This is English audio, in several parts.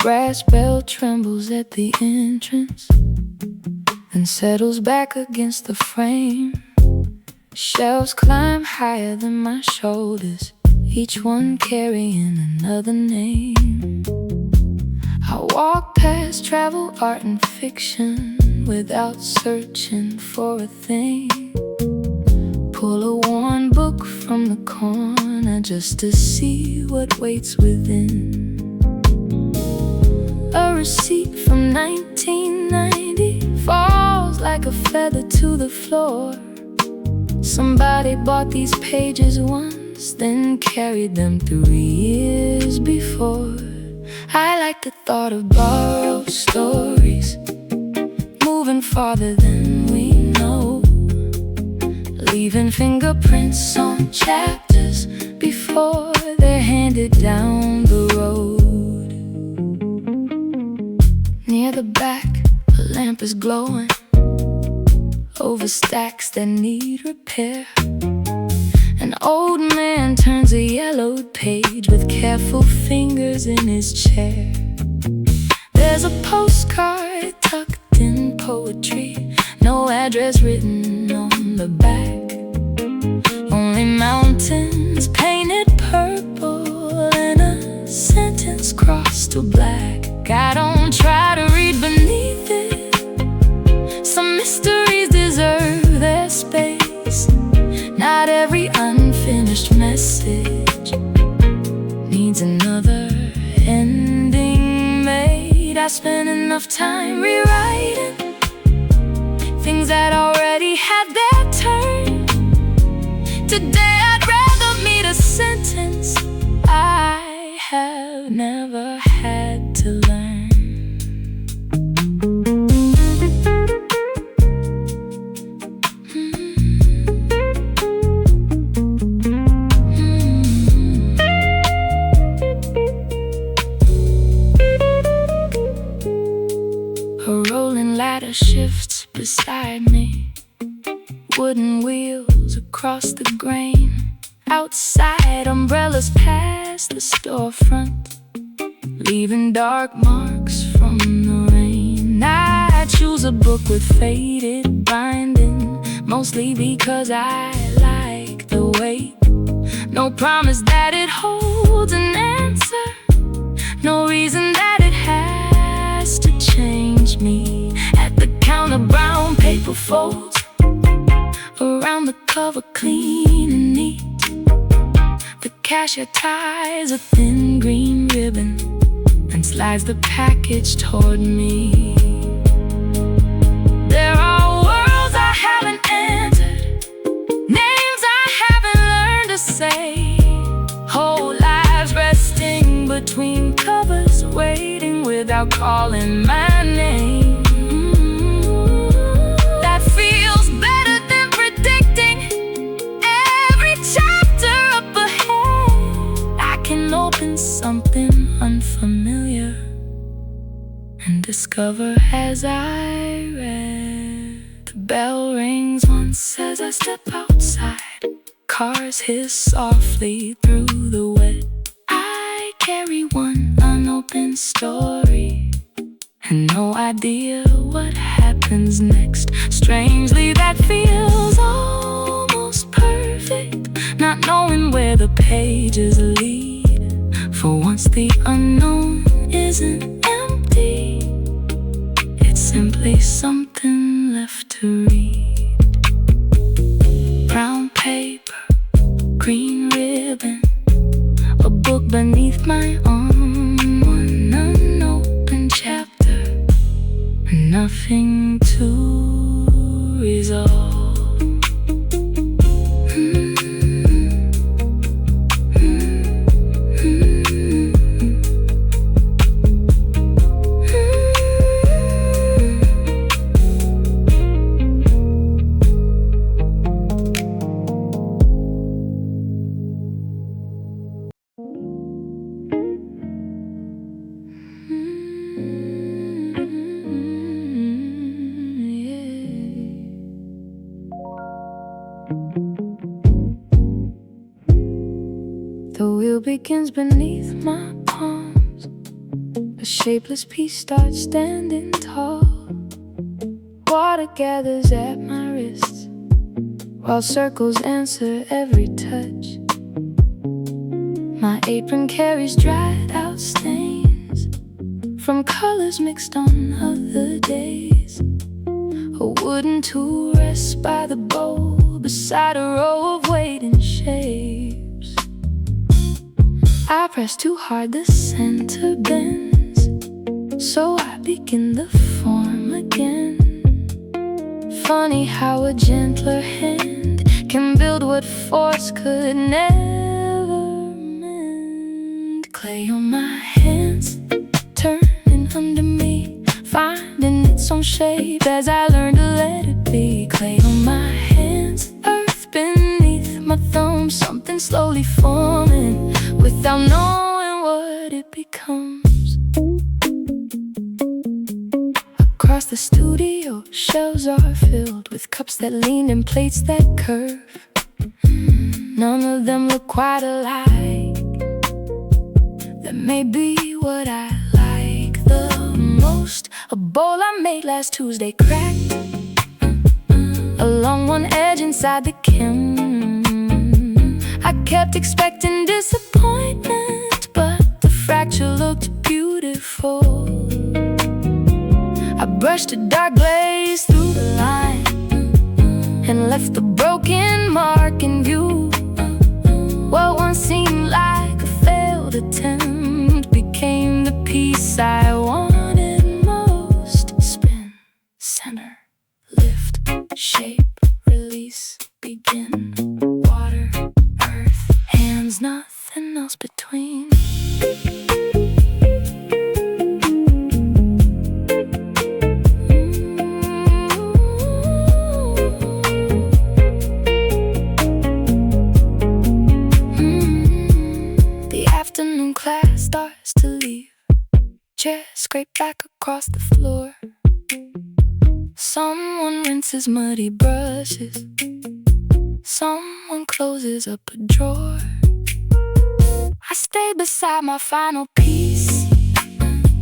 brass bell trembles at the entrance, then settles back against the frame. Shelves climb higher than my shoulders, each one carrying another name. I walk past travel, art, and fiction without searching for a thing. Pull a worn book from the corner just to see what waits within. A receipt from 1990 falls like a feather to the floor. Somebody bought these pages once, then carried them through years before. I like the thought of borrowed stories, moving farther than we know, leaving fingerprints on chapters before they're handed down the road. Near the back, a lamp is glowing over stacks that need repair. An old man turns a yellowed page with careful fingers in his chair. There's a postcard tucked in poetry, no address written on the back. Only mountains painted purple and a sentence crossed to black. I don't try to read beneath it. Some mysteries deserve their space. Not every unfinished message needs another ending made. I spent enough time rewriting things that already had their turn. Today I'd rather meet a sentence I have never had to learn. A rolling ladder shifts beside me, wooden wheels across the grain. Outside, umbrellas pass the storefront, leaving dark marks from the rain. I choose a book with faded binding, mostly because I like the weight. No promise that it holds an answer, no reason that it has to change me. At the counter, brown paper folds around the cover, clean and neat. The cashier ties a thin green ribbon and slides the package toward me. There are worlds I haven't entered, names I haven't learned to say, whole lives resting between covers, waiting without calling my name. That feels better than predicting every chapter up ahead. I can open something unfamiliar and discover as I read. The bell rings once as I step outside. Cars hiss softly through the wet. I carry one unopened story and no idea what happens next. Strangely, that feels almost perfect, not knowing where the pages lead. For once the unknown isn't empty, it's simply something left to read. Brown paper, green ribbon, a book beneath my arm, one unopened chapter, nothing to resolve. The wheel begins beneath my palms. The shapeless piece starts standing tall. Water gathers at my wrists, while circles answer every touch. My apron carries dried out stains from colors mixed on other days. A wooden tool rests by the bowl beside a row of waiting shapes. I press too hard, the center bends, so I begin the form again. Funny how a gentler hand can build what force could never mend. Clay on my hands, turning under me, finding its own shape as I learn to let it be. Clay on my hands, earth beneath my thumb, something slowly forming without knowing what it becomes. Across the studio, shelves are filled with cups that lean and plates that curve. None of them look quite alike. That may be what I like the most. A bowl I made last Tuesday cracked along one edge inside the kiln. I kept expecting disappointment, but the fracture looked beautiful. I brushed a dark glaze through the line and left the broken mark in view. What once seemed like a failed attempt became the piece I wanted most. Spin, center, lift, shape, release, begin. Water, earth, hands, nothing else between. Class starts to leave, chairs scrape back across the floor. Someone rinses muddy brushes, someone closes up a drawer. I stay beside my final piece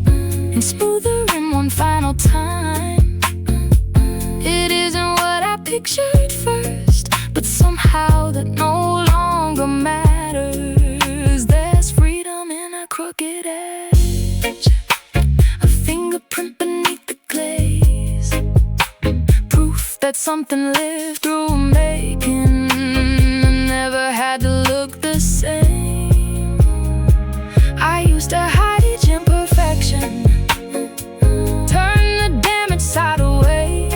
and smooth the rim one final time. It isn't what I pictured first, but somehow that no longer matters. Crooked edge, a fingerprint beneath the glaze, proof that something lived through making and never had to look the same. I used to hide each imperfection, turn the damaged side away,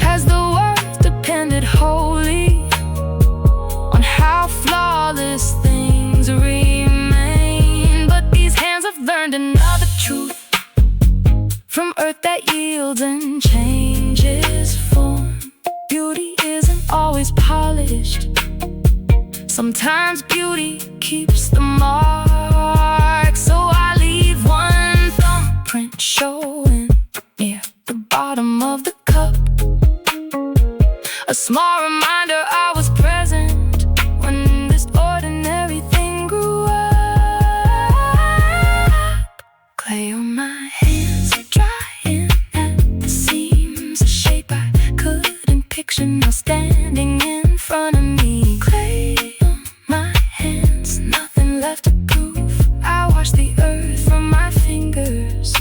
as the worth depended wholly on how flawless things remain. Learned another truth from earth that yields and changes form. Beauty isn't always polished. Sometimes beauty keeps the mark. So I leave one thumbprint showing near the bottom of the cup, a small reminder I was present when this ordinary thing grew up. Clay on my hands, drying at the seams, a shape I couldn't picture now standing in front of me. Clay on my hands, nothing left to prove. I wash the earth from my fingers,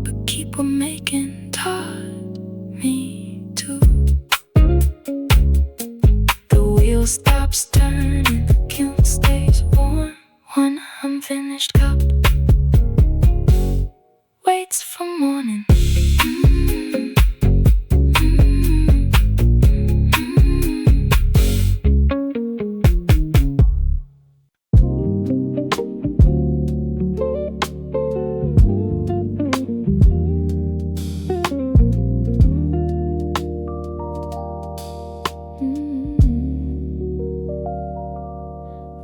but keep on making taught me to. The wheel stops turning, the kiln stays warm. One unfinished cup waits for morning.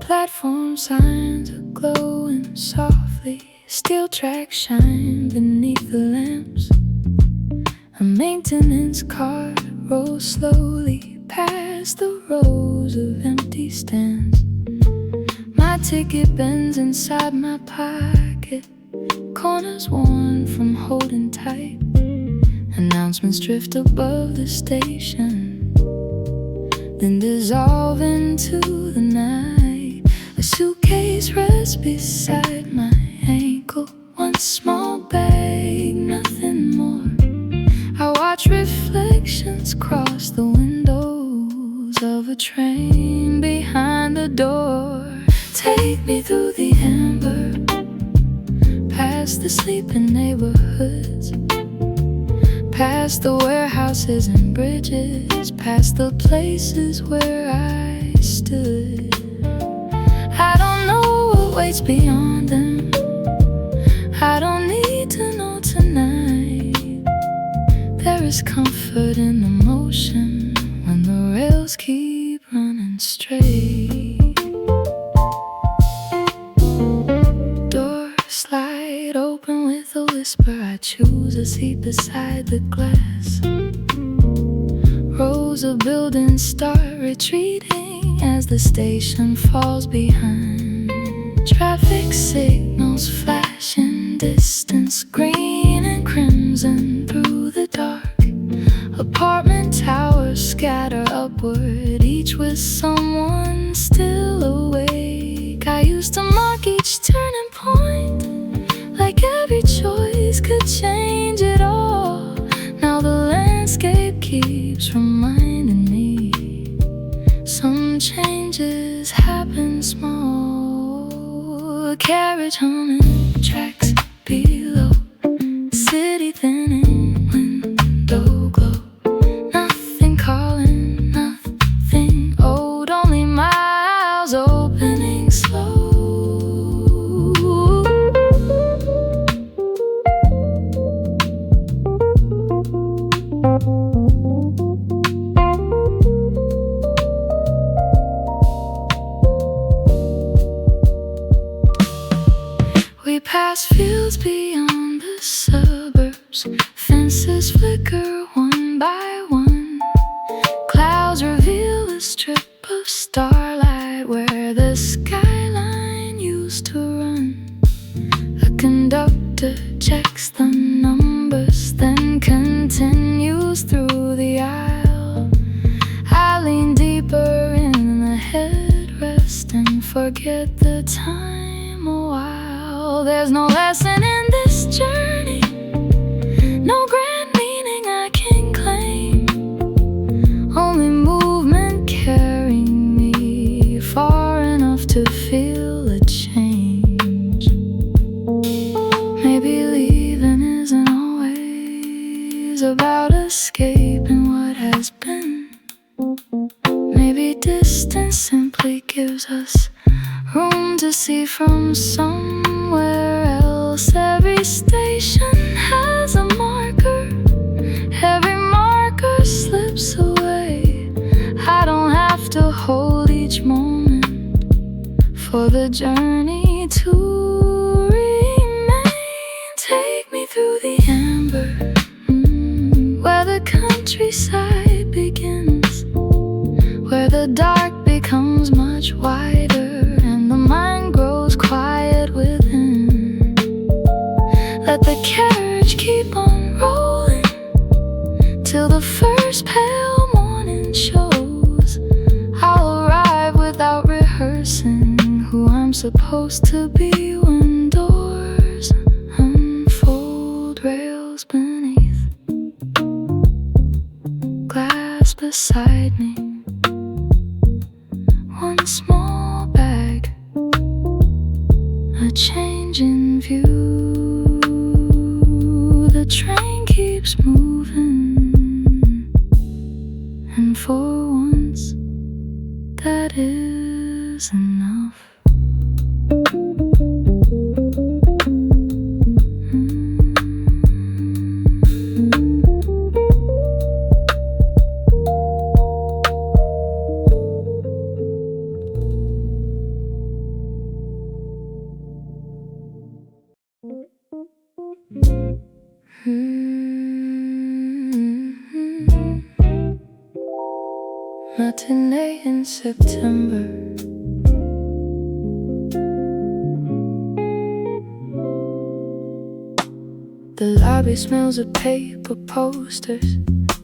Platform signs are glowing softly, steel tracks shine beneath the lamps. A maintenance car rolls slowly past the rows of empty stands. My My ticket bends inside my pocket, corners worn from holding tight. Announcements drift above the station, then dissolve into the night. A suitcase rests beside my ankle, one small bag, nothing more. I watch reflections cross the windows of a train behind the door. Take me through the amber, past the sleeping neighborhoods, past the warehouses and bridges, past the places where I stood. I don't know what waits beyond them, I don't need to know tonight. There is comfort in the motion when the rails keep running straight. Door slide open with a whisper, I choose a seat beside the glass. Rows of buildings start retreating as the station falls behind. Traffic signals flash in distance, green and crimson through the dark. Apartment towers scatter upward, each with someone still awake. I used to mark each turning point, like every choice could change it all. Now the landscape keeps reminding me some changes happen small. A carriage humming, tracks below, city thinning, window glow. Nothing calling, nothing old, only miles opening slow. We pass fields beyond the suburbs, fences flicker one by one. Clouds reveal a strip of starlight where the skyline used to run. A conductor checks the numbers, then continues through the aisle. I lean deeper in the headrest and forget the time a while. There's no lesson in this journey, no grand meaning I can claim, only movement carrying me far enough to feel a change. Maybe leaving isn't always about escaping what has been. Maybe distance simply gives us room to see from somewhere else. Every station has a marker, every marker slips away. I don't have to hold each moment for the journey to remain. Take me through the amber, where the countryside begins, where the dark becomes much wider and the mind grows quiet within. Let the carriage keep on rolling till the first pale morning shows. I'll arrive without rehearsing who I'm supposed to be when doors unfold. Rails beneath, glass beside me, one small bag, a change in view. The train keeps moving, and for once that is enough. Matinee in September, The lobby smells of paper posters,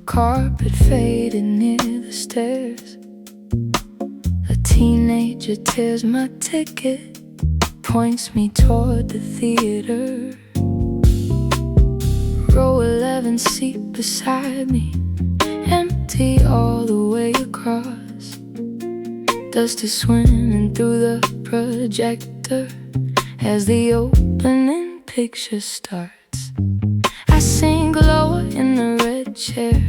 carpet faded near the stairs. A teenager tears my ticket, points me toward the theater. Row 11 seat beside me, empty all the way across. Dust is swimming through the projector as the opening picture starts. I sink lower in the red chair,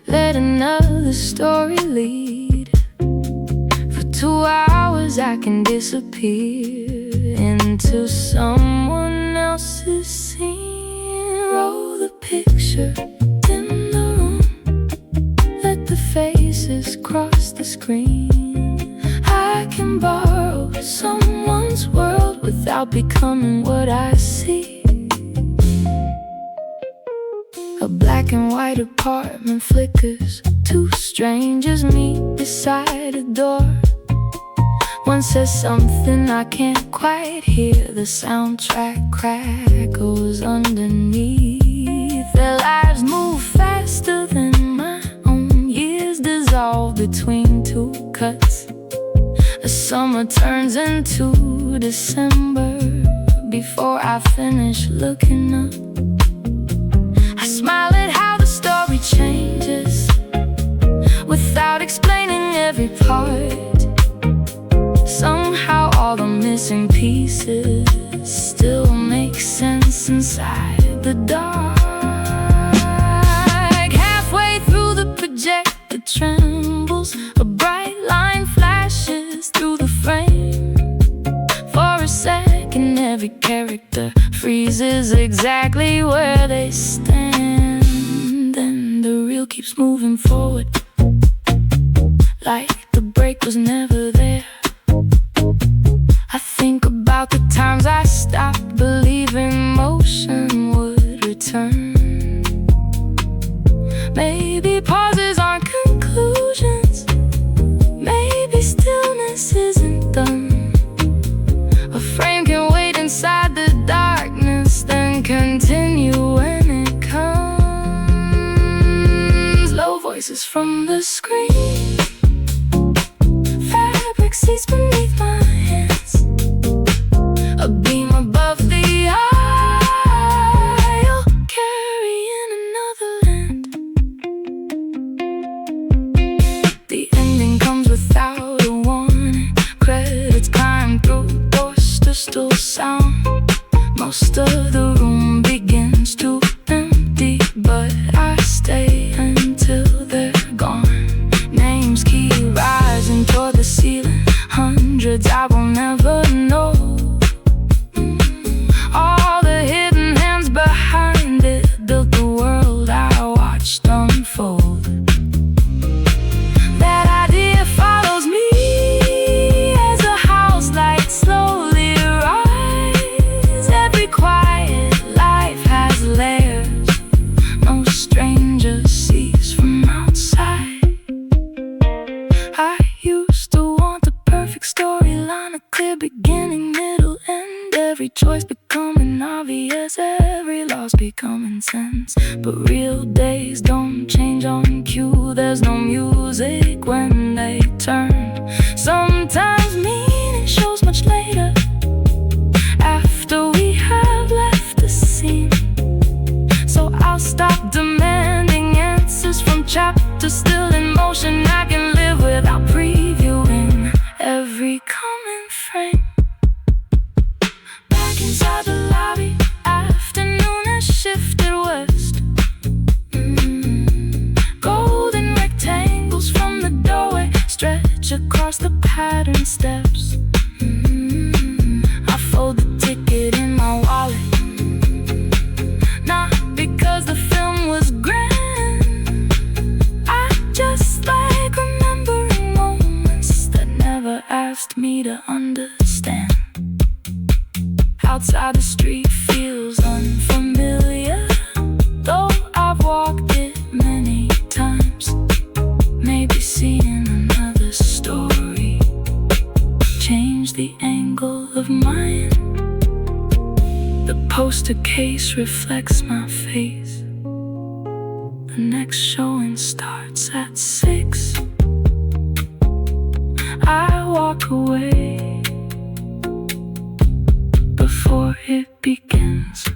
let another story lead. For 2 hours I can disappear into someone else's scene. Roll the picture, dim the room, let the faces cross the screen. I can borrow someone's world without becoming what I see. A black and white apartment flickers, 2 strangers meet beside a door. One says something I can't quite hear, the soundtrack crackles underneath. Their lives move faster than my own, years dissolve between 2 cuts. The summer turns into December before I finish looking up. I smile at how the story changes without explaining every part. Somehow all the missing pieces still make sense inside the dark. Halfway through the projector trembles, a bright line flashes through the frame. For a second every character freezes exactly where they stand. Then the reel keeps moving forward, like the break was never there. I think about the times I stopped believing motion would return. Maybe pauses aren't conclusions, maybe stillness isn't done. A frame can wait inside the darkness, then continue when it comes. Low voices from the screen, fabric seats beneath my hands, a beam above the aisle, carrying another land. The ending comes without a warning, credits climb through doors to still sound. Most of the room begins to empty, but I stay until they're gone. Names keep rising toward the ceiling, hundreds I will never know. All the hidden hands behind it built the world I watched unfold. That idea follows me as a house light slowly rise. Every quiet life has layers no stranger sees from outside. I used to want the perfect storyline, a clear beginning, middle, end. Every choice becoming obvious, every loss becoming sense. But real days don't change on cue, there's no music when they turn. Sometimes meaning shows much later, after we have left the scene. So I'll stop demanding answers from chapters still in motion. I can live without previewing every coming frame. Back inside the lobby, afternoon has shifted west. Golden rectangles from the doorway stretch across the patterned steps. I fold the ticket in my wallet, not because the film was grand. I just like remembering moments that never asked me to understand. Outside the street feels unfamiliar, though I've walked it many times. Maybe seeing another story changed the angle of mine. The poster case reflects my face. The next showing starts at 6. I walk away before it begins.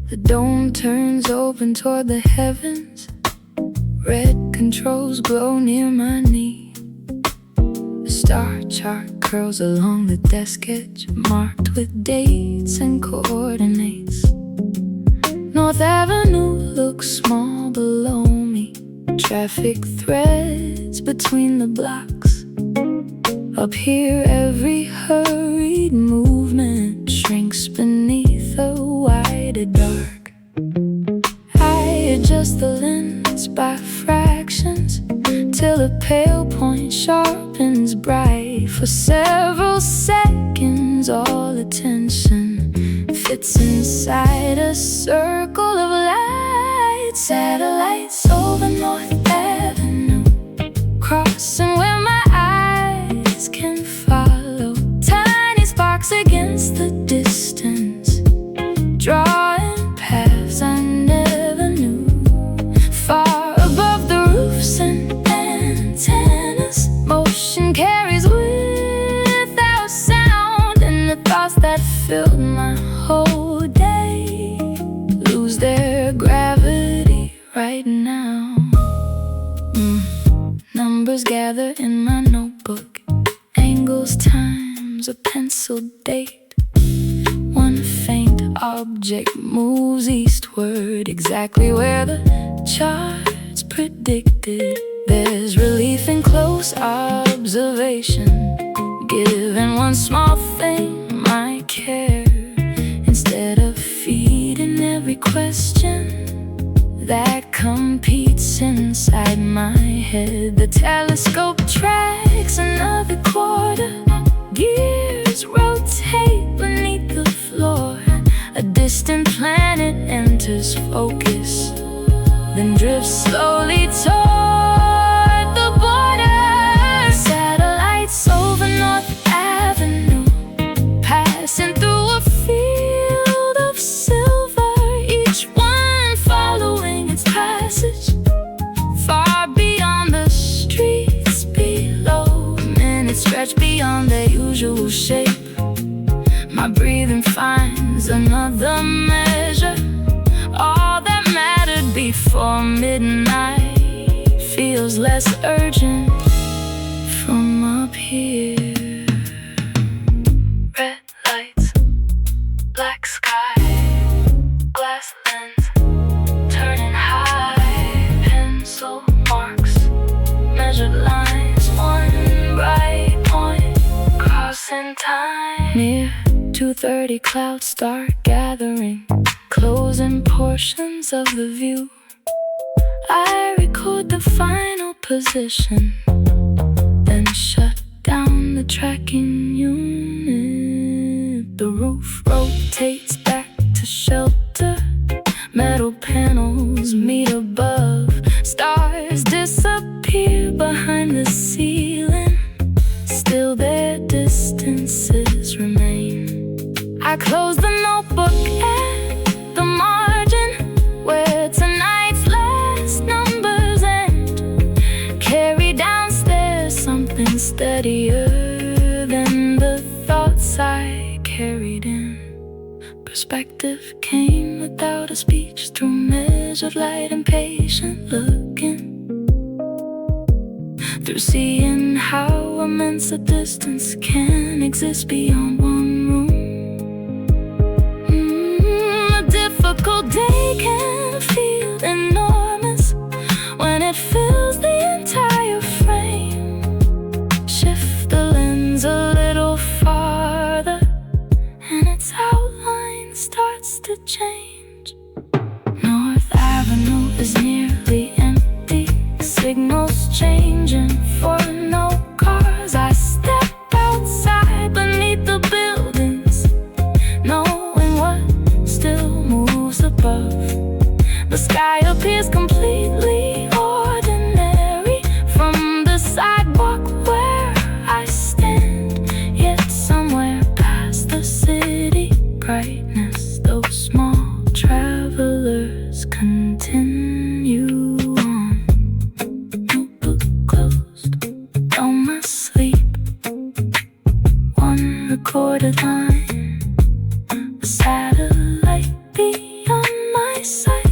The dome turns open toward the heavens. Red controls glow near my knee. The star chart curls along the desk edge, marked with dates and coordinates. North Avenue looks small below me. Traffic threads between the blocks. Up here every hurried movement shrinks beneath a wider dark. I adjust the lens by fractions till a pale point sharpens bright. For several seconds all attention fits inside a circle of light. Satellites over North Avenue, crossing where my eyes can follow. Tiny sparks against the distance, drawing paths I never knew. Far above the roofs and antennas, motion carries without sound. And the thoughts that filled my whole day lose their gravity right now. Numbers gather in my notebook, angles, times, a pencil date. One faint object moves eastward, exactly where the charts predicted. There's relief in close observation, given one small thing my care. Instead of feeding every question that competes inside my head, the telescope tracks another quarter. Gears rotate beneath the floor. A distant planet enters focus, then drifts slowly toward the border. Satellites over North Avenue, passing through a field of silver, each one following its passage far beyond the streets below. Minutes stretch beyond their usual shape. My breathing finds another measure. All that mattered before midnight feels less urgent from up here. Red lights, black sky, glass lens, turning high, pencil marks, measured lines, one bright point, crossing time. Near 2:30 clouds start gathering, closing portions of the view. I record the final position, then shut down the tracking unit. The roof rotates back to shelter. Metal panels meet above. Stars disappear behind the ceiling. Still their distances remain. I close the notebook at the margin, where tonight's last numbers end. Carry downstairs something steadier than the thoughts I carried in. Perspective came without a speech, through measured light and patient looking. Through seeing how immense a distance can exist beyond one room. A difficult day can feel enormous when it fills the entire frame. Shift the lens a little farther, and its outline starts to change. North Avenue is nearly empty, signals changing for no cars. I step outside beneath the buildings, unrecorded line, a satellite beyond my sight,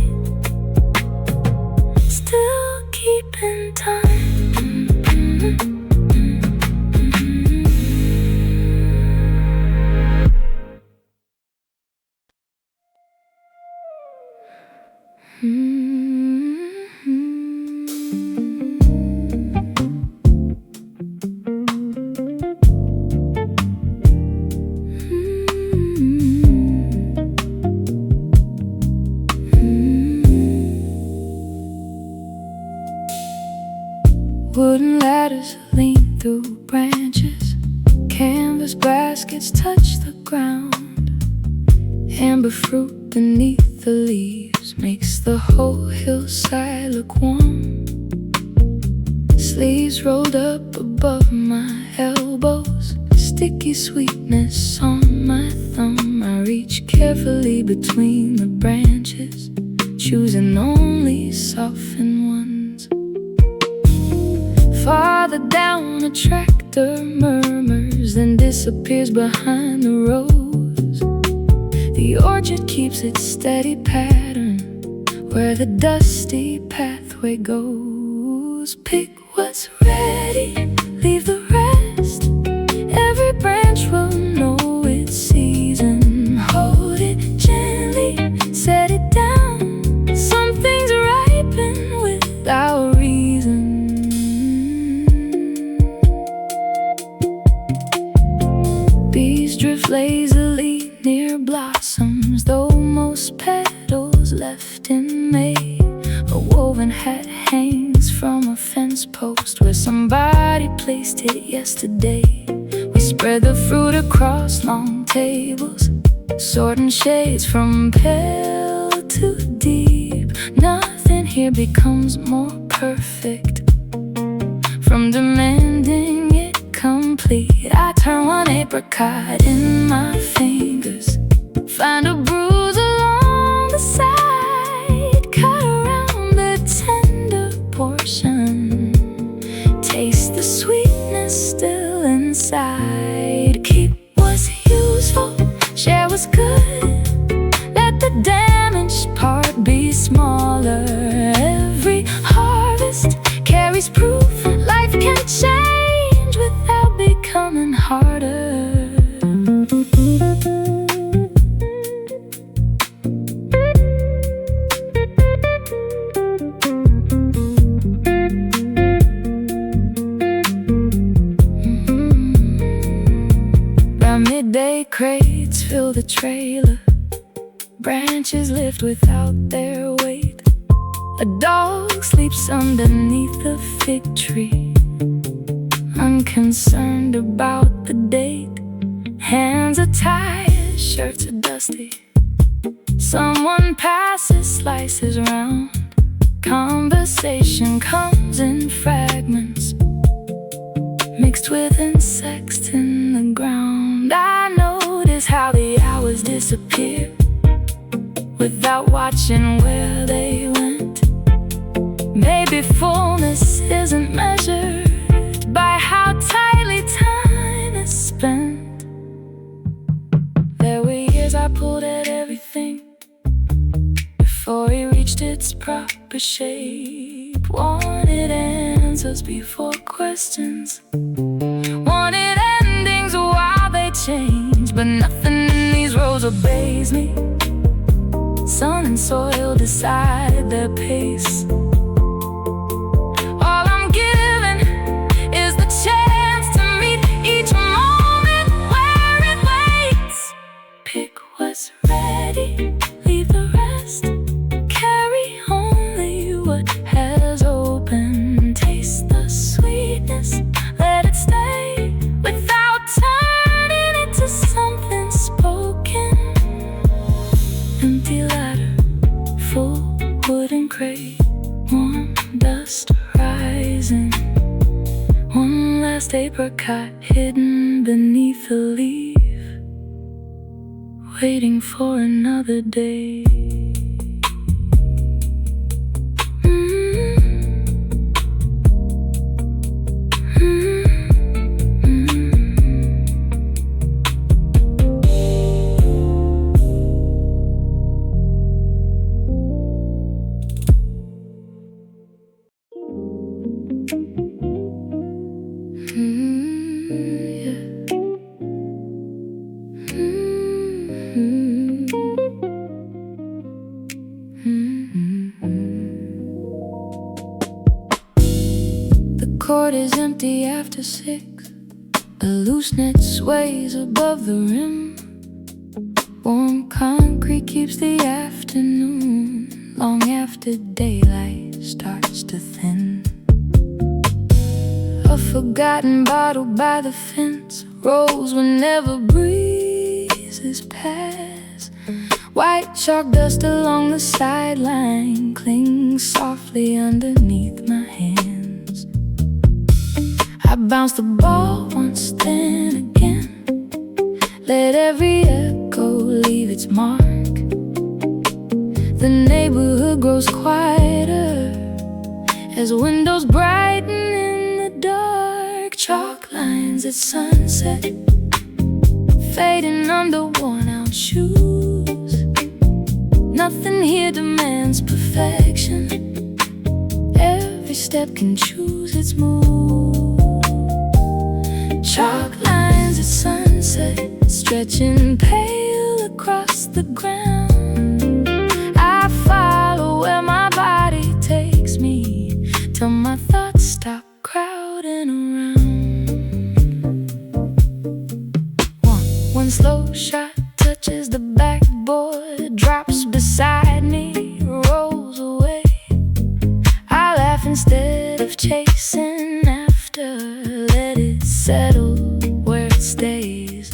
still keeping time. Wooden ladders lean through branches, canvas baskets touch the ground. Amber fruit beneath the leaves makes the whole hillside look warm. Sleeves rolled up above my elbows, sticky sweetness on my thumb. I reach carefully between the branches, choosing only softened ones. Farther down, a tractor murmurs, then disappears behind the rows. The orchard keeps its steady pattern where the dusty pathway goes. Pick what's ready, leave the rest. Every branch will know its season. Hold it gently, set it down. Some things ripen without reason. Bees drift lazily near blossoms, though most petals left in May. A woven hat hangs from a fence post where somebody placed it yesterday. We spread the fruit across long tables, sorting shades from pale to deep. Nothing here becomes more perfect from demanding it complete. I turn one apricot in my fingers, find a bruise along the side, cut around the tender portion, taste the sweetness still inside. Keep what's useful, share what's good, let the damaged part be smaller. Every harvest carries proof life can change without becoming harder. By midday, crates fill the trailer, branches lift without their weight. A dog sleeps underneath a fig tree, unconcerned about the date. Hands are tired, shirts are dusty. Someone passes slices around. Conversation comes in fragments, mixed with insects in the ground. I notice how the hours disappear without watching where they went. Maybe fullness isn't measured by how tightly time is spent. There were years I pulled at everything before it reached its proper shape. Wanted answers before questions, wanted endings while they change. But nothing in these roads obeys me. Sun and soil decide their pace. All I'm given is the chance to meet each moment where it waits. Pick what's ready, leave the rest. Carry only what has opened. Taste the sweetness, let it stay without turning it to something spoken. Empty ladder, full wooden crate, warm dust rising. One last apricot hidden beneath a leaf, waiting for another day. empty after 6. A loose net sways above the rim. Warm concrete keeps the afternoon long after daylight starts to thin. A forgotten bottle by the fence rolls whenever breezes pass. White chalk dust along the sideline clings softly underneath my hands. I bounce the ball once, then again. Let every echo leave its mark. The neighborhood grows quieter as windows brighten in the dark. Chalk lines at sunset fading under worn-out shoes. Nothing here demands perfection. Every step can choose its move. Chalk lines at sunset stretching pale across the ground. I follow where my body takes me till my thoughts stop crowding around. One slow shot touches the backboard, drops beside me, rolls away. I laugh instead of chasing after, let it settle where it stays.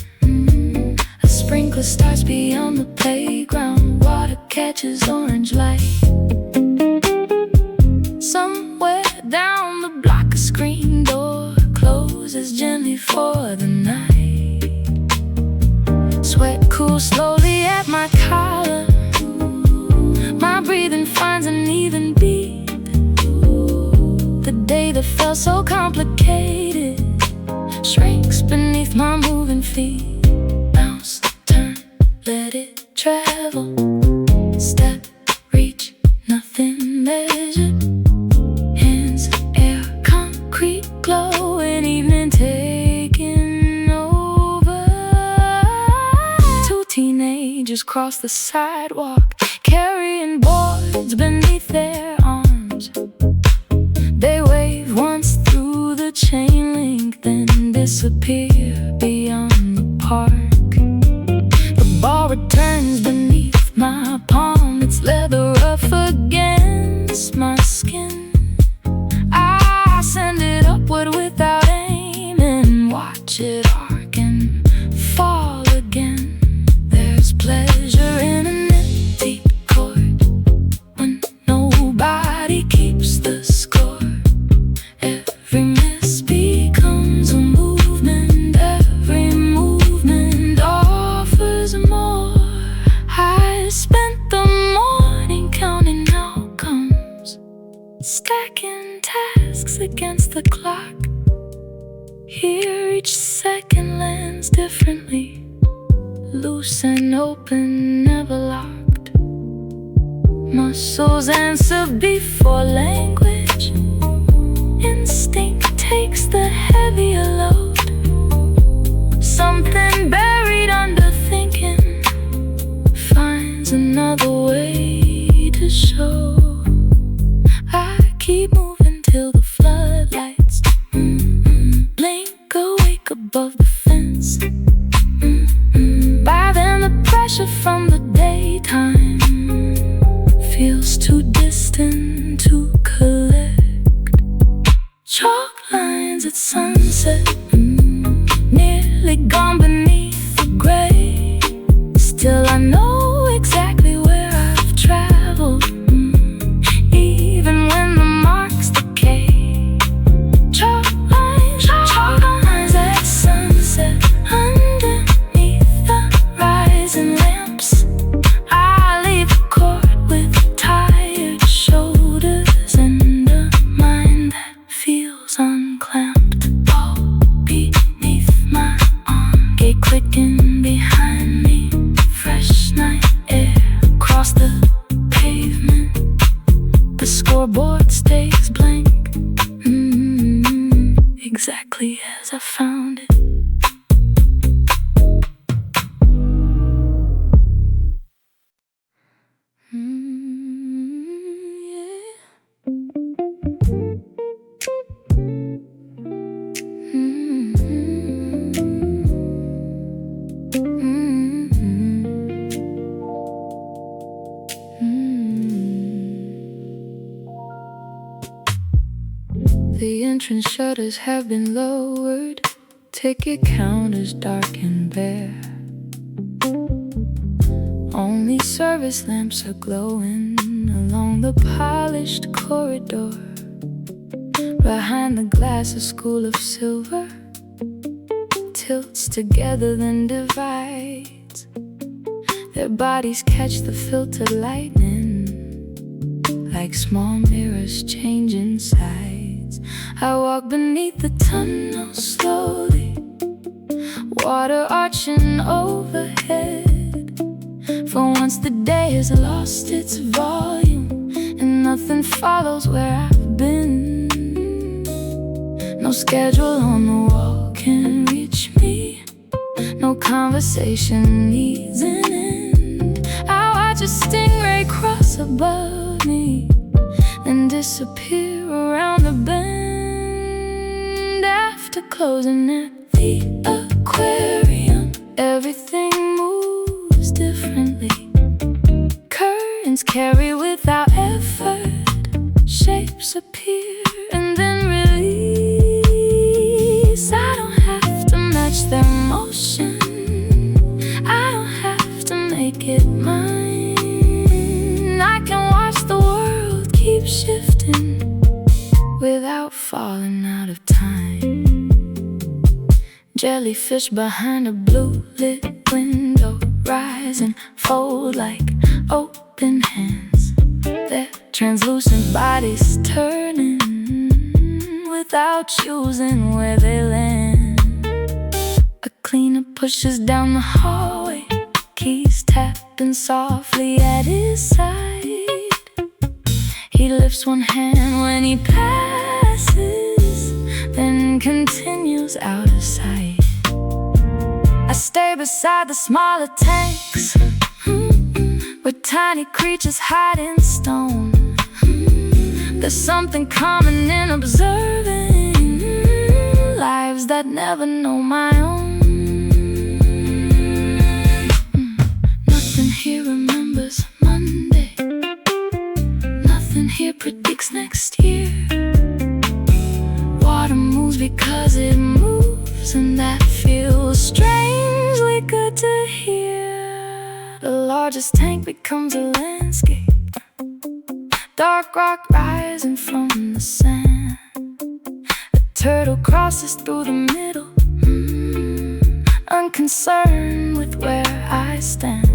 A sprinkler starts beyond the playground, water catches orange light. Somewhere down the block a screen door closes gently for the night. Sweat cools slowly at my collar. My breathing finds an even beat. The day that felt so complicated shrinks beneath my moving feet. Bounce, turn, let it travel. Step, reach, nothing measured. Hands, air, concrete glow, an evening taking over. Two teenagers cross the sidewalk, carrying boards beneath their arms. They wave once through the chain link, then disappear beyond the park. The ball returns beneath my palm, its leather rough against my skin. I send it upward without aim and watch it arc and fall again. There's pleasure in an empty court when nobody keeps the score. Every miss becomes a movement, every movement offers more. I spent the morning counting outcomes, stacking tasks against the clock. Here each second lands differently, loose and open, never locked. Muscles answer before language. Instinct takes the heavier load. Something buried under thinking finds another way to show. I keep moving till the floodlights blink awake above the fence. By then the pressure from the daytime feels too distant to collect. Chalk lines at sunset, nearly gone beneath the gray. Still I know exactly where I've traveled, even when the marks decay. Chalk lines at sunset, underneath the rising lamps. I leave the court with tired shoulders and a mind that feels unclamped. All beneath my arm, gate clicking behind me. Fresh night air across the pavement. The scoreboard stays blank, exactly as I found it. Yeah. shutters have been lowered, ticket counters dark and bare. Only service lamps are glowing along the polished corridor. Behind the glass, a school of silver tilts together then divides. Their bodies catch the filtered lightning like small mirrors changing sides. I walk beneath the tunnel slowly, water arching overhead. For once the day has lost its volume, and nothing follows where I've been. No schedule on the wall can reach me, no conversation needs an end. I watch a stingray cross above me, then disappear around the bend. After closing at the aquarium, everything moves differently. Curtains carry without effort, shapes appear and then release. I don't have to match their motion, I don't have to make it mine. I can watch the world keep shifting without falling out of time. Jellyfish behind a blue lit window rise and fold like open hands, their translucent bodies turning without choosing where they land. A cleaner pushes down the hallway, keys tapping softly at his side. He lifts one hand when he passes, then continues out of sight. I stay beside the smaller tanks, where tiny creatures hide in stone. There's something common in observing lives that never know my own. Nothing here remembers Monday, nothing here predicts next year. Water moves because it moves, and that feels strangely good to hear. The largest tank becomes a landscape, dark rock rising from the sand. A turtle crosses through the middle, unconcerned with where I stand.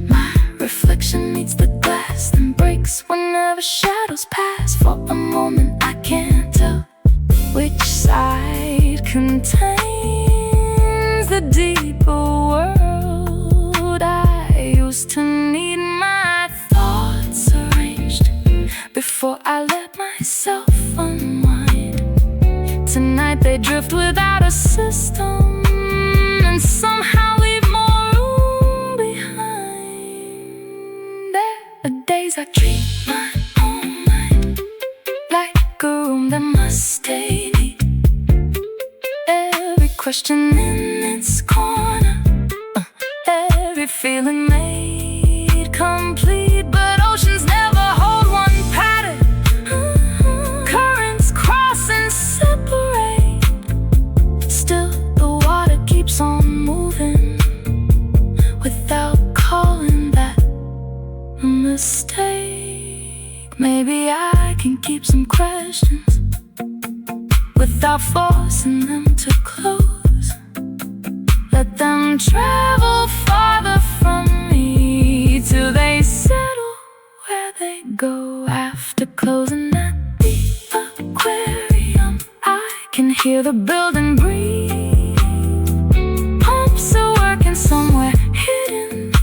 My reflection meets the glass, then breaks whenever shadows pass. For a moment I can't tell which side contains the deeper world. I used to need my thoughts arranged before I let myself unwind. Tonight they drift without a system, and somehow leave more room behind. There are days I treat my own mind like a room that must stay neat. Every question in its corner, every feeling made complete. But oceans never hold one pattern, currents cross and separate. Still the water keeps on moving without calling that a mistake. Maybe I can keep some questions without forcing them to close. Let them travel farther from me till they settle where they go. After closing at the aquarium, I can hear the building breathe. Pumps are working somewhere hidden,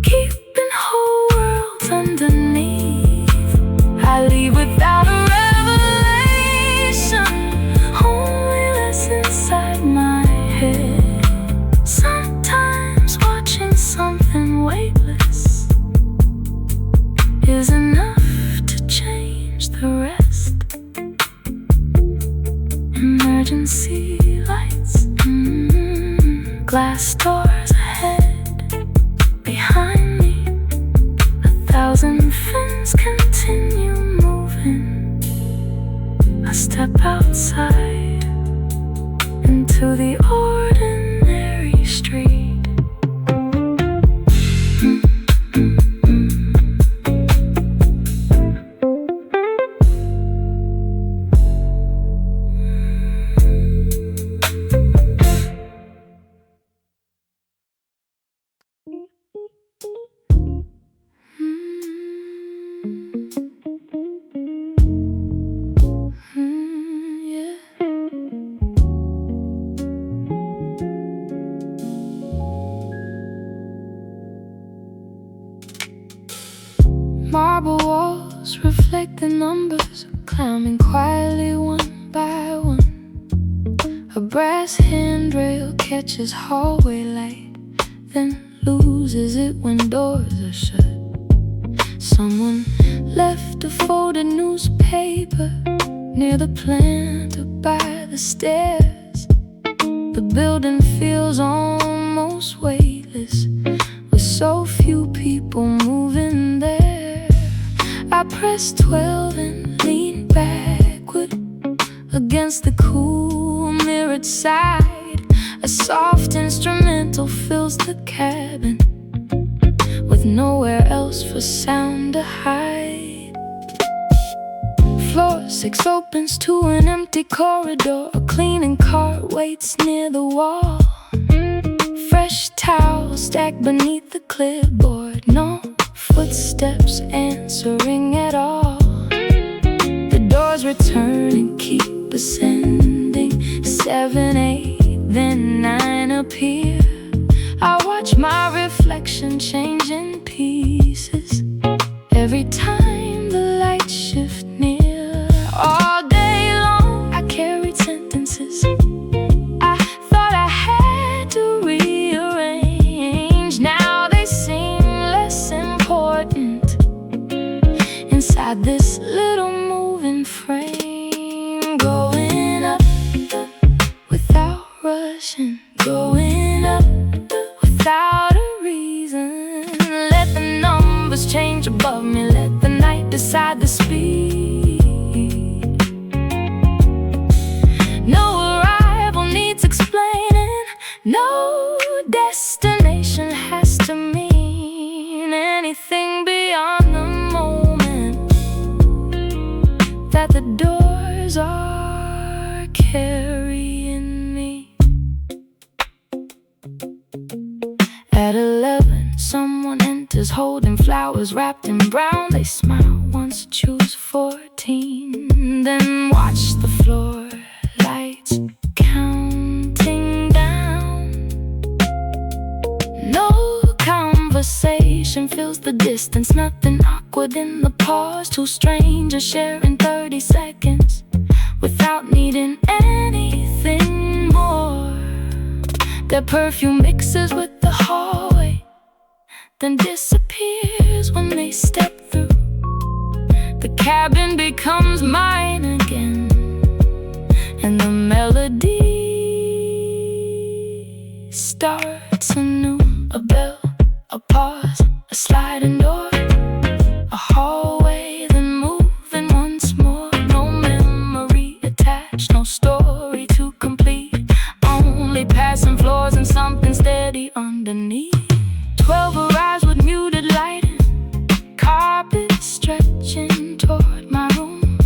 keeping whole worlds underneath. I leave without a revelation, only less inside my head. Sometimes watching something weightless is enough to change the rest. Emergency lights, glass doors ahead, behind me, 1,000 fins continue moving. A I step outside into the ordinary street. Marble walls reflect the numbers, climbing quietly one by one. A brass handrail catches hallway light, then loses it when doors are shut. Someone left a folded newspaper near the plant or by the stairs. The building feels almost weightless, with so few people moving there. I press 12 and lean backward against the cool mirrored side. A soft instrumental fills the cabin, with nowhere else for sound to hide. Floor 6 opens to an empty corridor. A cleaning cart waits near the wall. Fresh towels stacked beneath the clipboard. No footsteps answering at all. The doors return and keep ascending. 7, 8, then 9 appear. I watch my reflection change in pieces every time the lights shift near. All day long I carried sentences I thought I had to rearrange. Now they seem less important inside this little moving frame. Going up without rushing, going up without a reason. Let the numbers change above me, let the night decide the speed. No arrival needs explaining, no destination has to mean anything beyond the moment that the doors are carrying me. At 11, someone enters holding flowers wrapped in brown. They smile once, choose 14, then watch the floor lights counting down. No conversation fills the distance, nothing awkward in the pause. Two strangers sharing 30 seconds without needing anything more. Their perfume mixes with the hallway, then disappears when they step through. The cabin becomes mine again, and the melody starts anew. A bell, a pause, a sliding door, a hallway, then moving once more. No memory attached, no story to complete, only passing floors and something steady underneath. 12 arrives with muted lighting, carpet stretching toward my room.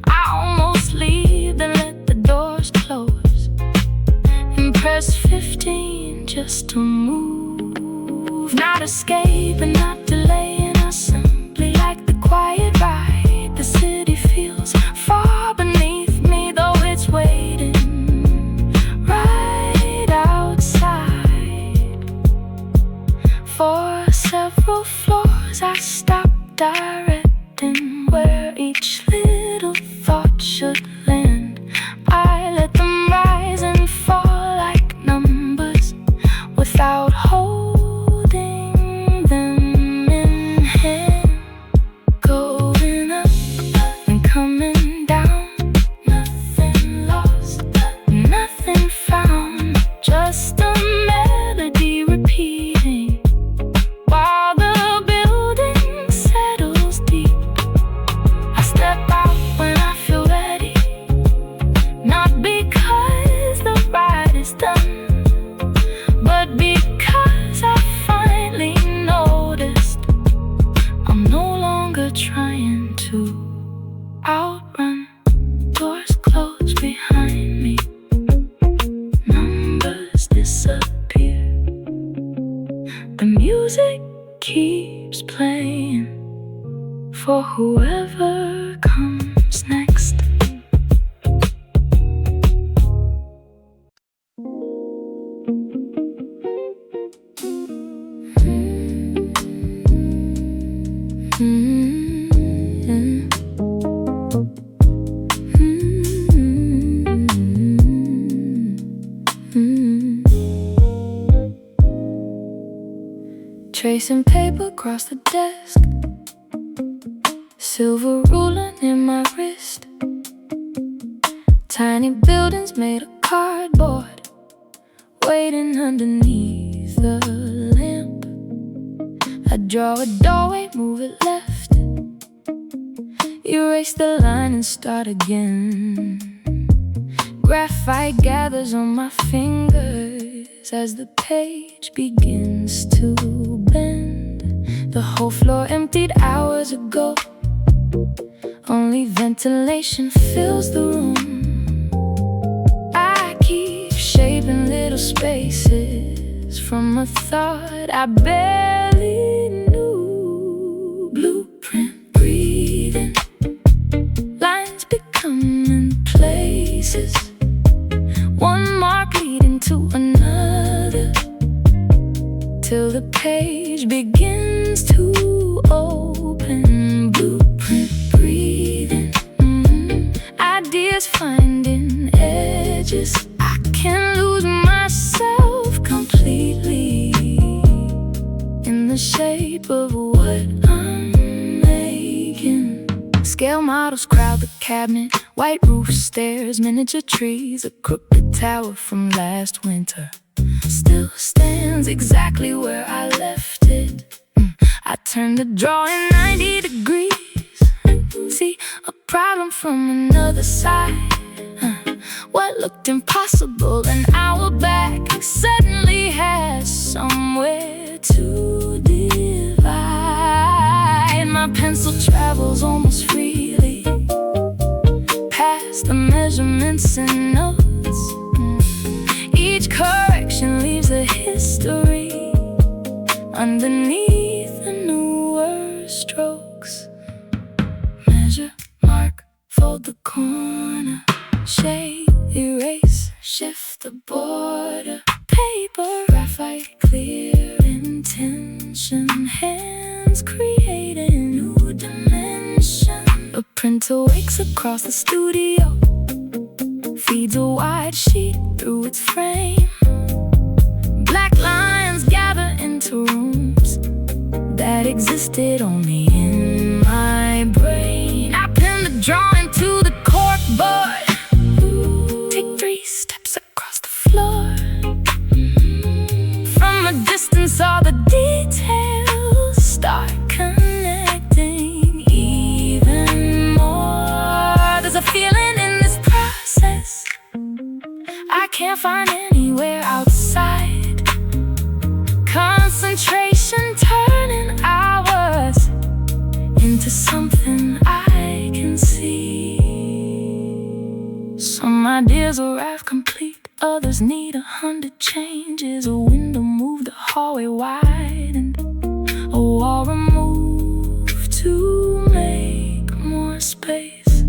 I almost leave, then let the doors close, and press 15 just to move. Not escaping, not delaying, simply like the quiet ride. The city feels far beneath me, though it's waiting right outside. For several floors I stop directing where each little thought should land. I let them rise and fall like numbers without holding them in hand. Going up and coming down, nothing lost, nothing found, just a melody repeating while the building settles deep. I step out when I feel ready, The music keeps playing for whoever comes next. Tracing paper across the desk, silver ruler in my wrist. Tiny buildings made of cardboard, waiting underneath the lamp. I draw a doorway, move it left, erase the line and start again. Graphite gathers on my fingers as the page begins to bend. The whole floor emptied hours ago, only ventilation fills the room. I keep shaping little spaces from a thought I barely knew. Blueprint breathing, lines becoming places, one mark leading to another, till the page begins to open. Blueprint breathing, ideas finding edges. I can lose myself completely in the shape of what I'm making. Scale models crowd the cabinet, white roof stairs, miniature trees. A crooked tower from last winter still stands exactly where I left it. I turned the drawing 90 degrees, see a problem from another side. What looked impossible an hour back suddenly has somewhere to divide. My pencil travels almost freely past the measurements and notes. Each correction leaves a history underneath the newer strokes. Measure, mark, fold the corner, shade, erase, shift the border. Paper, graphite, clear intention, hands create a new dimension. A printer wakes across the studio, feeds a wide sheet through its frame. Black lines gather into rooms that existed only in my brain. I pin the drawing to the corkboard, take 3 steps across the floor. From a distance all the details start connecting even more. There's a feeling in this process I can't find anywhere outside. Concentration turning hours into something I can see. Some ideas arrive complete, others need 100 changes. A window moved, the hallway widened, a wall removed to make more space.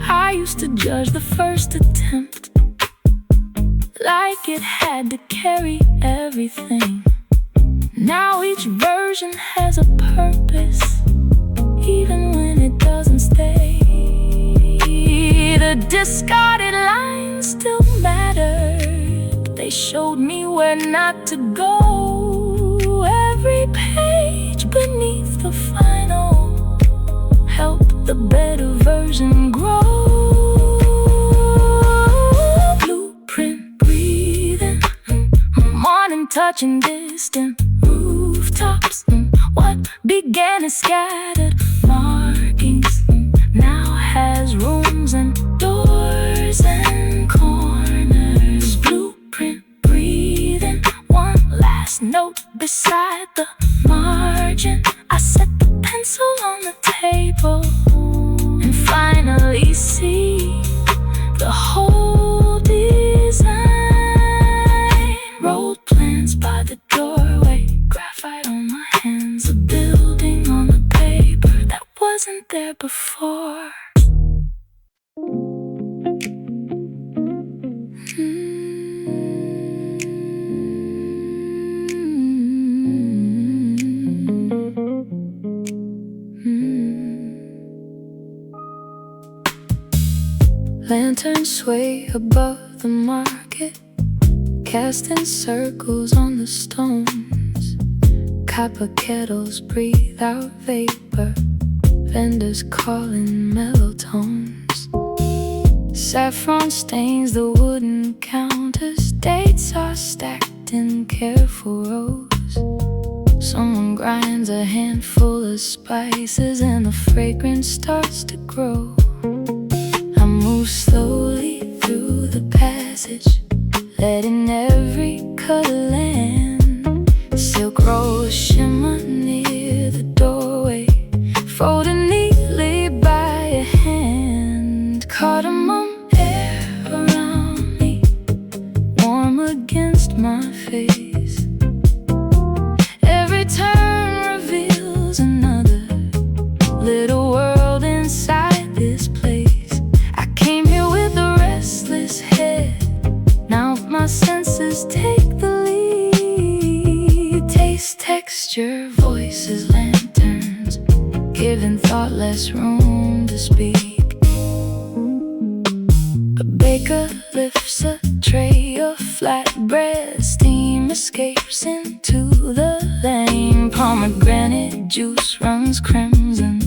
I used to judge the first attempt like it had to carry everything. Now each version has a purpose, even when it doesn't stay. The discarded lines still mattered, they showed me where not to go. Every page beneath the final helped the better version grow. Blueprint breathing, morning touching distant rooftops. What began as scattered markings now has rooms and doors and corners. Blueprint breathing, one last note beside the margin. I set the pencil on the table and finally see the whole design. Rolled plans by the Lanterns sway above the market, casting circles on the stones. Copper kettles breathe out vapor, vendors calling mellow tones. Saffron stains the wooden counters, dates are stacked in careful rows. Someone grinds a handful of spices and the fragrance starts to grow. I move slowly through the passage, letting every color land. Silk rolls shimmer near the doorway, folded neatly by a hand. Cardamom air around me, warm against my face. Every turn reveals another little world inside this place. I came here with a restless head, now my senses take the lead. Taste, texture, voices, lanterns, giving thought less room to speak. A baker lifts a tray of flatbread, steam escapes into the lane. Pomegranate juice runs crimson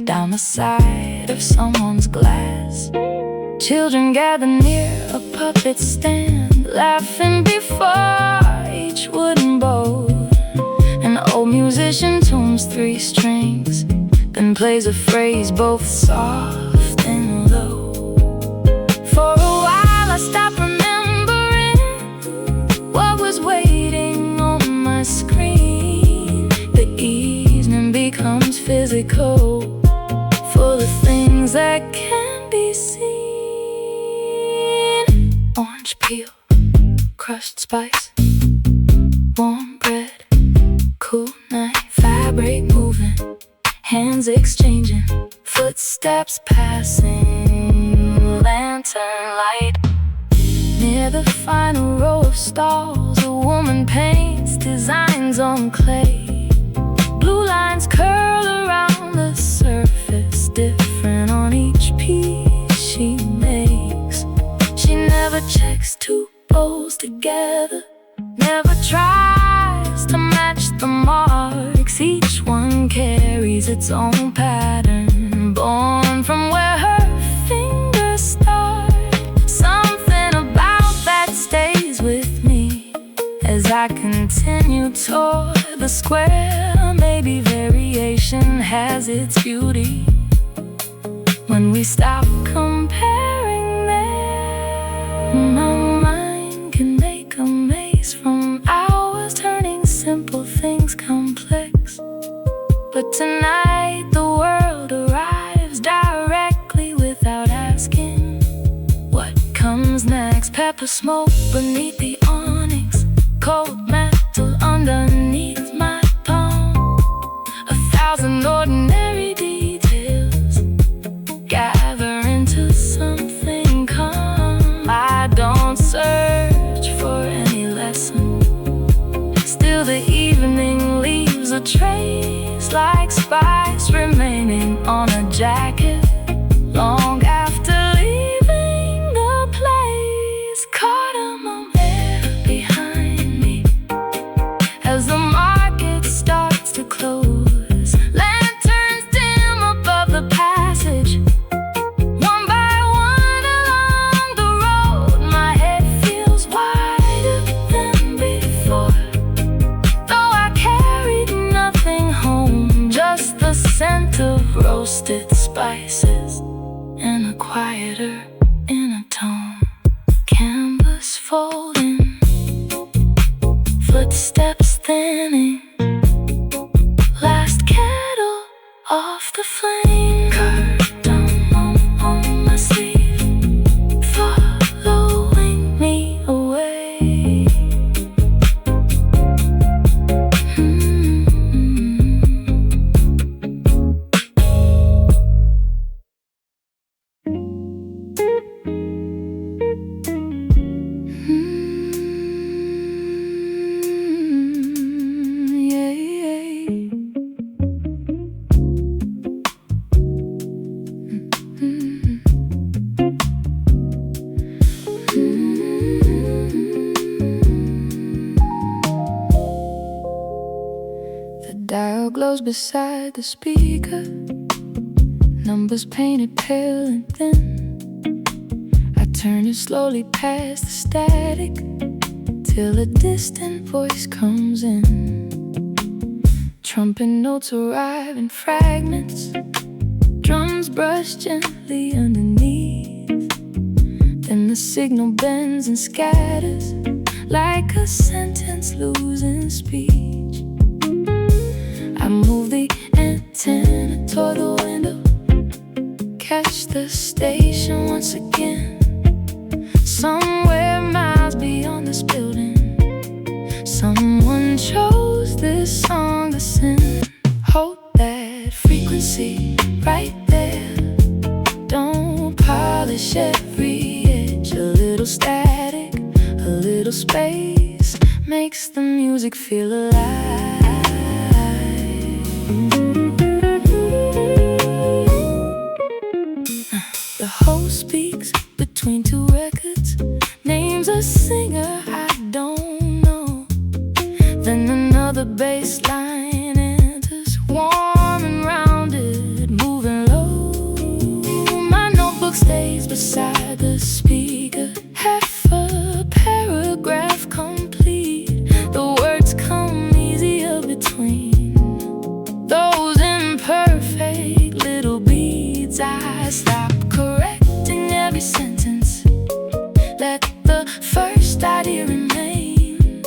down the side of someone's glass. Children gather near a puppet stand, laughing before each wooden bowl. An old musician tunes 3 strings, then plays a phrase both soft and low. For a while I stop remembering what was waiting on my screen. The evening becomes physical, full of things that can't be seen. Orange peel, crushed spice, warm bread, cool night, fabric moving, hands exchanging, footsteps passing, lantern light. Near the final row of stalls, a woman paints designs on clay. Blue lines curl around the surface, different on each piece she makes. She never checks 2 bowls together, never tries to match the marks. Each one carries its own pattern, born from where her fingers start. Something about that stays with me as I continue toward the square. Maybe variation has its beauty when we stop comparing there. My mind can make a maze from hours, turning simple things complex. But tonight the world arrives directly without asking what comes next. Pepper smoke beneath the awnings, cold metal underneath my palm. 1,000 ordinary details gather into something calm. I don't search for any lesson, still the evening leaves a trace, like spice remaining on a jacket long after leaving the place. Cardamom air behind me as the market starts to close. Lanterns dim above the passage, one by one along the road. My head feels wider than before, though I carried nothing home, just the scent of roasted spices and a quieter inner tone. Canvas folding, footsteps thinning, last kettle off the flame. Cardamom on my sleeve, following me away. glows beside the speaker, numbers painted pale and thin. I turn it slowly past the static till a distant voice comes in. Trumpet notes arrive in fragments, drums brush gently underneath. Then the signal bends and scatters like a sentence losing speech. I move the antenna toward the window, catch the station once again. Somewhere miles beyond this building, someone chose this song to sing. Hold that frequency right there, don't polish every edge. A little static, a little space makes the music feel alive. The host speaks between two records, names a singer I don't know. Then another bass line enters, warm and rounded, moving low. My notebook stays beside the speaker, half a paragraph complete. The words come easier between those imperfect little beats. I stop correcting every sentence, let the first idea remain.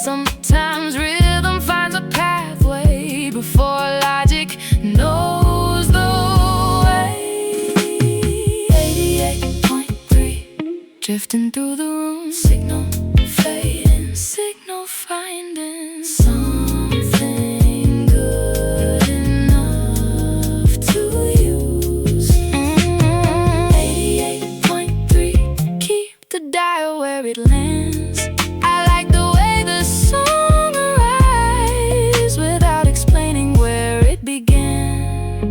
Sometimes rhythm finds a pathway before logic knows the way. 88.3, drifting through the room, signal fading, signal finding something good enough to use. 88.3, keep the dial where it lands. I like the way the song arrives without explaining where it began.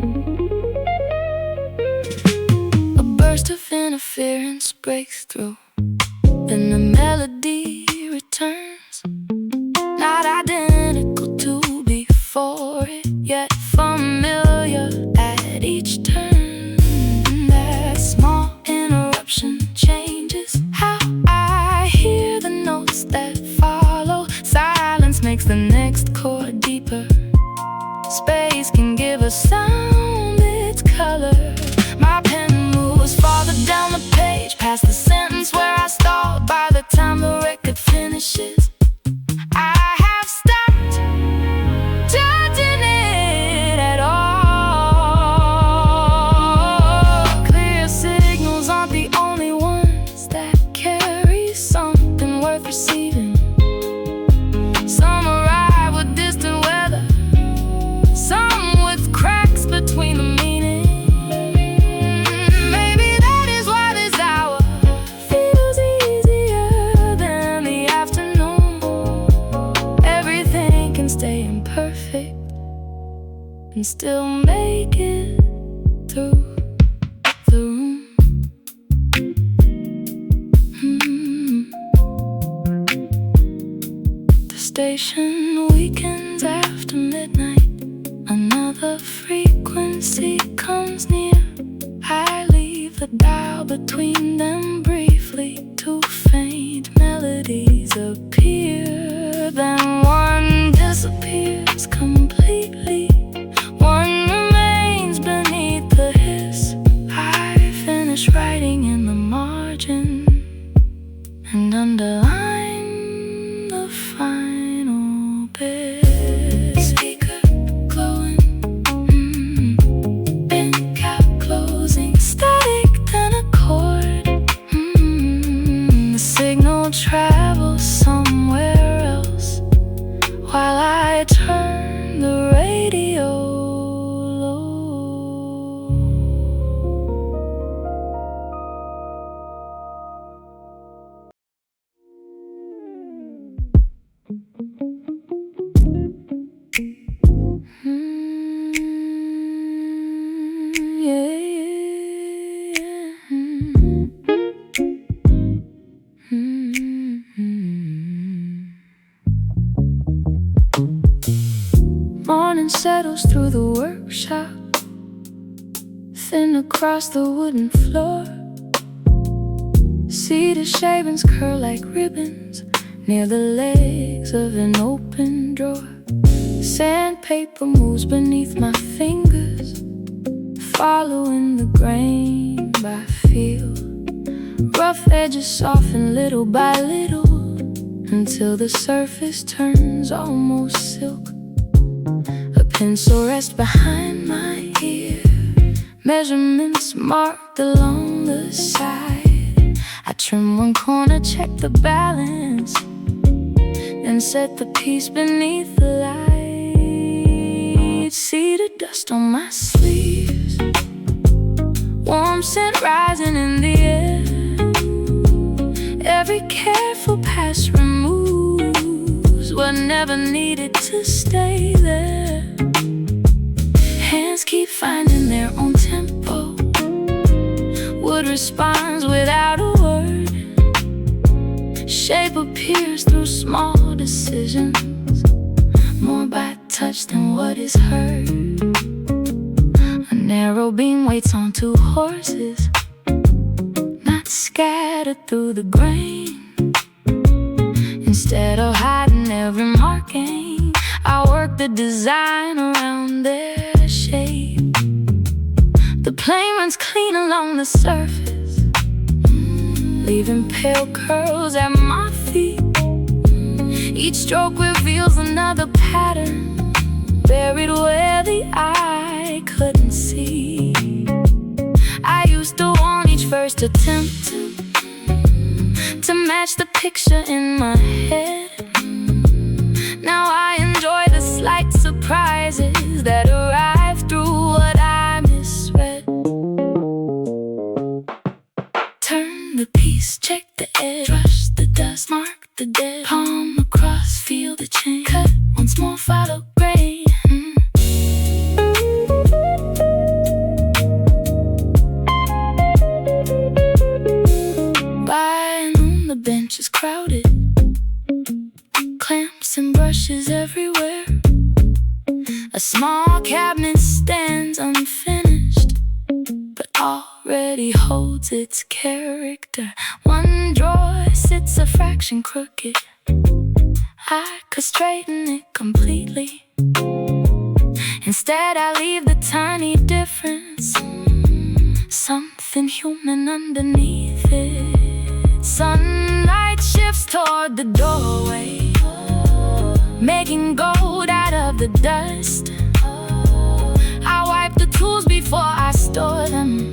A burst of interference breaks through, then the melody returns, not identical to before it, yet familiar at each turn. That small interruption changes how I hear the notes that follow. Silence makes the next chord deeper, space can give a sound its color. My pen moves farther down the page, past the sentence where I stalled. By the time the record finishes, I have stopped judging it at all. Clear signals aren't the only ones that carry something worth receiving. Some arrive with distant weather, some with cracks between the meaning. Maybe that is why this hour feels easier than the afternoon. Everything can stay imperfect and still make it through the room. The station weakens after midnight, another frequency comes near. I leave the dial between them briefly, two faint melodies appear. Then one disappears completely, one remains beneath the hiss. I finish writing in the margin and underline the final bit. Speaker glowing, pen cap closing, static then a chord. The signal travels some morning settles through the workshop, thin across the wooden floor. See the shavings curl like ribbons near the legs of an open drawer. Sandpaper moves beneath my fingers, following the grain by feel. Rough edges soften little by little until the surface turns almost silk. A pencil rests behind my ear, measurements marked along the side. I trim one corner, check the balance, then set the piece beneath the light. See the dust on my sleeves, warm scent rising in the air. Every careful pass removes what never needed to stay there. Hands keep finding their own tempo, wood responds without a word. Shape appears through small decisions, more by touch than what is heard. A narrow beam waits on two horses, not scattered through the grain. Instead of hiding every marking, I work the design around their shape. The plane runs clean along the surface, leaving pale curls at my feet. Each stroke reveals another pattern, buried where the eye couldn't see. I used to want each first attempt to match the picture in my head. Now I enjoy the slight surprises that arrive through what I misread. Turn the piece, check the edge, brush the dust, mark the dead. Palm across, feel the change. Cut once more, follow grain. By noon the bench is crowded, clamps and brushes everywhere. A small cabinet stands unfinished, but already holds its character. One drawer sits a fraction crooked, I could straighten it completely. Instead I leave the tiny difference, something human underneath it. Sunlight shifts toward the doorway, making gold out of the dust. I wipe the tools before I store them,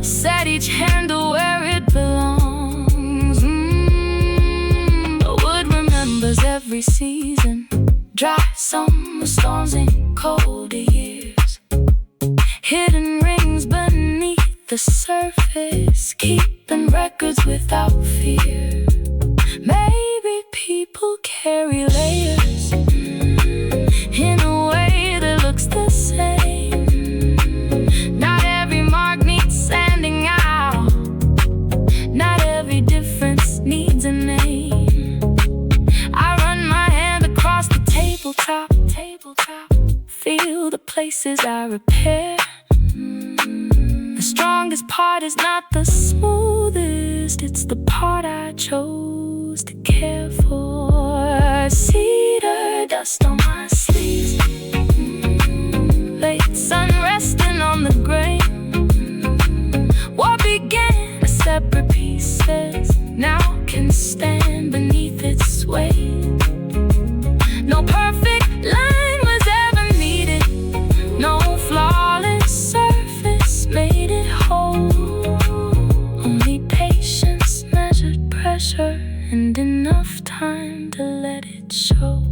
set each handle where it belongs. The wood remembers every season, dry summer storms and colder years. Hidden rings beneath the surface, keeping records without fear. Maybe people carry layers in a way that looks the same. Not every mark needs sanding out, not every difference needs a name. I run my hand across the tabletop, feel the places I repair. The strongest part is not the smoothest, it's the part I chose to care for. Cedar dust on my sleeves, late sun resting on the grain. What began as separate pieces now can stand beneath its weight. No perfect line was ever needed, no flawless surface made it whole. Only patience, measured pressure, and enough time to let it show.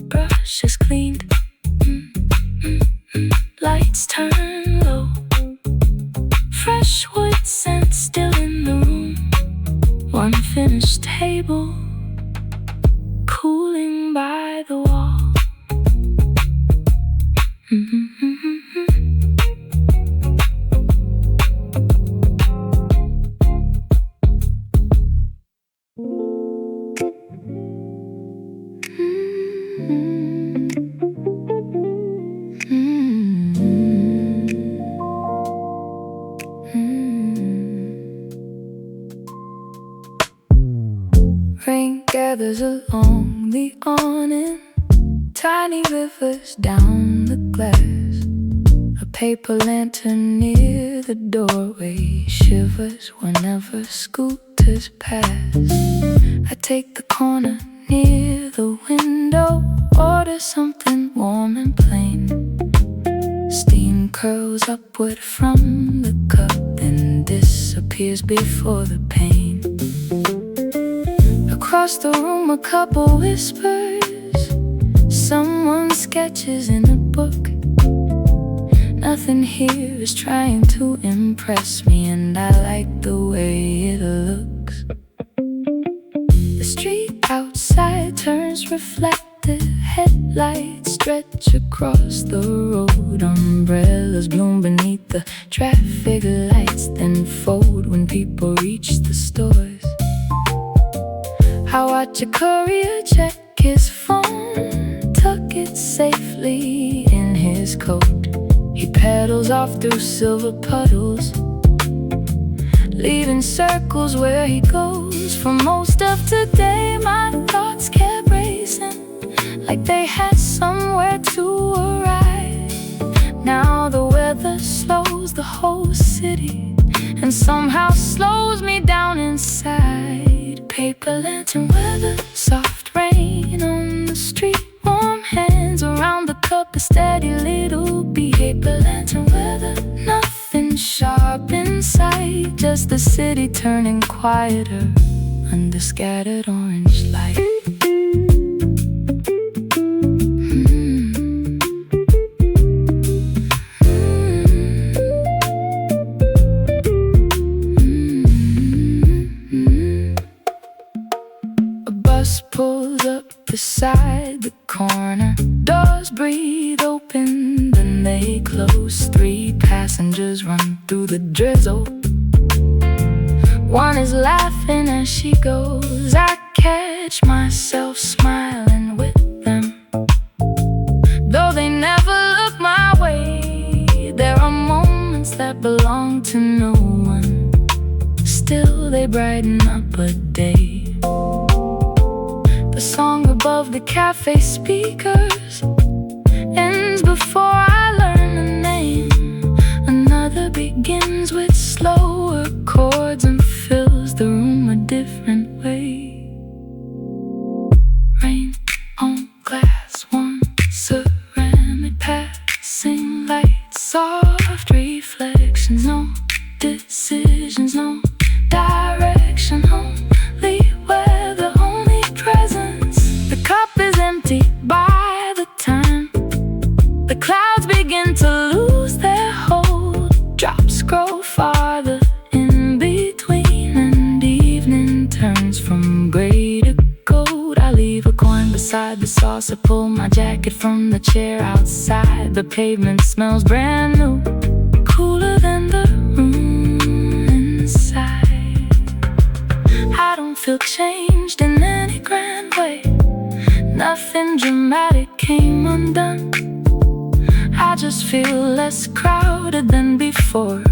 Brush is cleaned, lights turn low. Fresh wood scent still in the room. One finished table cooling by the wall. Rain gathers along the awning, tiny rivers down the glass. A paper lantern near the doorway shivers whenever scooters pass. I take the corner near the window, order something warm and plain. Steam curls upward from the cup, then disappears before the pain. Across the room a couple whispers, someone sketches in a book. Nothing here is trying to impress me, and I like the way it looks. The street outside turns reflective, headlights stretch across the road. Umbrellas bloom beneath the traffic lights, then fold when people reach the stores. I watch a courier check his phone, tuck it safely in his coat. He pedals off through silver puddles, leaving circles where he goes. For most of today my thoughts kept racing, like they had somewhere to arrive. Now the weather slows the whole city, and somehow slows me down inside. Paper lantern weather, soft rain on the street, warm hands around the cup, a steady little beat. Paper lantern weather, nothing sharp in sight, just the city turning quieter under scattered orange light. Pulls up beside the corner, doors breathe open, then they close. 3 passengers run through the drizzle. One is laughing as she goes. I catch myself smiling with them, though they never look my way. There are moments that belong to no one, still they brighten up a day. The song above the cafe speakers ends before I learn the name. Another begins with slower chords and fills the room a different way. Rain on glass, one ceramic passing lights, soft reflections, no decisions, no direction, only weather, only presence. The cup is empty by the time the clouds begin to lose their hold. Drops grow farther in between, and evening turns from gray to gold. I leave a coin beside the saucer, pull my jacket from the chair outside. The pavement smells brand new, cooler than the room inside. I don't feel changed in any grand way, nothing dramatic came undone. I just feel less crowded than before,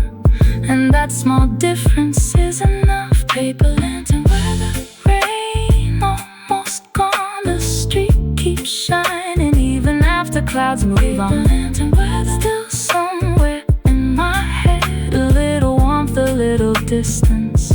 and that small difference is enough. Paper lantern weather, rain almost gone. The street keeps shining even after clouds move on. Paper lantern weather, still somewhere in my head, a little warmth, a little distance.